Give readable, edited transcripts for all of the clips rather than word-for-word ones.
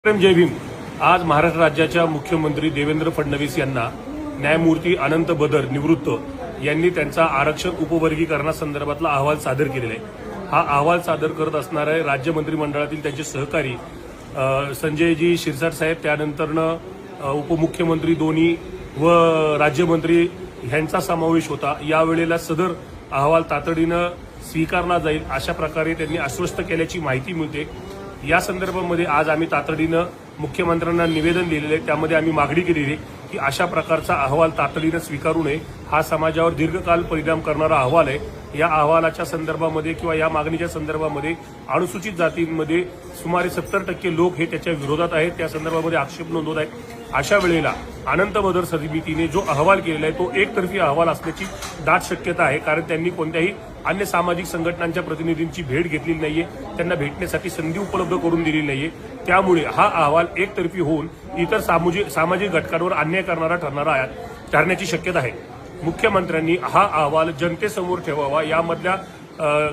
जय भीम। आज महाराष्ट्र राज्याच्या मुख्यमंत्री देवेंद्र फडणवीस यांना न्यायमूर्ती अनंत बदर निवृत्त यांनी त्यांचा आरक्षण उपवर्गीकरणासंदर्भातला अहवाल सादर केलेला आहे। हा अहवाल सादर करत असणारे राज्य मंत्रिमंडळातील त्यांचे सहकारी संजयजी शिरसाट साहेब, त्यानंतरनं उपमुख्यमंत्री दोन्ही व राज्यमंत्री यांचा समावेश होता। यावेळेला सदर अहवाल तातडीनं स्वीकारला जाईल अशा प्रकारे त्यांनी आश्वस्त केल्याची माहिती मिळते। या संदर्भामध्ये आज आम्ही तातडीनं मुख्यमंत्र्यांना निवेदन दिलेले आहे। त्यामध्ये आम्ही मागणी केलेली आहे की अशा प्रकारचा अहवाल तातडीनं स्वीकारू नये। हा समाजावर दीर्घकाल परिणाम करणारा अहवाल आहे। या अहवालाच्या संदर्भामध्ये किंवा या मागणीच्या संदर्भामध्ये अनुसूचित जातींमध्ये सुमारे 70% लोक हे त्याच्या विरोधात आहेत, त्या संदर्भामध्ये आक्षेप नोंदवत आहेत। अशा वेळेला अनंत बदर समितीने जो अहवाल केलेला आहे तो एकतर्फी अहवाल असण्याची दाट शक्यता आहे, कारण त्यांनी कोणत्याही अन्य सामाजिक संघटनांच्या प्रतिनिधींची भेट घेतलेली नाहीये, त्यांना भेटण्यासाठी संधी उपलब्ध करून दिलेली नाहीये। त्यामुळे हा अहवाल एकतर्फी होऊन इतर सामाजिक घटकांवर अन्याय करणारा ठरण्याची शक्यता आहे। मुख्यमंत्र्यांनी हा अहवाल जनतेसमोर ठेवावा, यामधल्या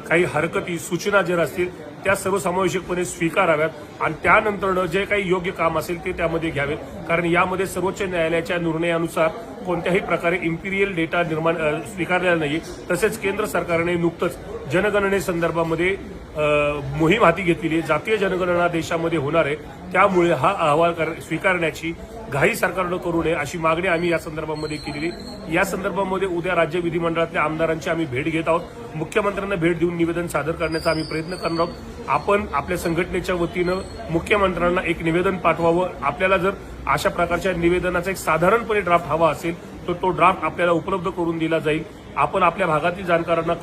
काही हरकती सूचना जर असतील त्या सर्वसमावेशकपणे स्वीकाराव्यात आणि त्यानंतर जे काही योग्य काम असेल ते त्यामध्ये घ्यावेत, कारण यामध्ये सर्वोच्च न्यायालयाच्या निर्णयानुसार कोणत्याही प्रकारे इम्पिरियल डेटा स्वीकारलेला नाही। तसेच केंद्र सरकारने नुकतंच जनगणनेसंदर्भामध्ये मोहीम हाती घेतलेली आहे। जातीय जनगणना देशामध्ये होणार आहे, त्यामुळे हा अहवाल स्वीकारण्याची घाई सरकारनं करू नये अशी मागणी आम्ही या संदर्भामध्ये केलेली। या संदर्भामध्ये उद्या राज्य विधिमंडळातल्या आमदारांची आम्ही भेट घेत आहोत। मुख्यमंत्र्यांना भेट देऊन निवेदन सादर करण्याचा आम्ही प्रयत्न करणार आहोत। आपण आपल्या संघटनेच्या वतीनं मुख्यमंत्र्यांना एक निवेदन पाठवावं। आपल्याला जर अशा प्रकारच्या निवेदनाचा एक साधारणपणे ड्राफ्ट हवा असेल तर तो ड्राफ्ट आपल्याला उपलब्ध करून दिला जाईल। आपण आपल्या भागातील जाणकारांना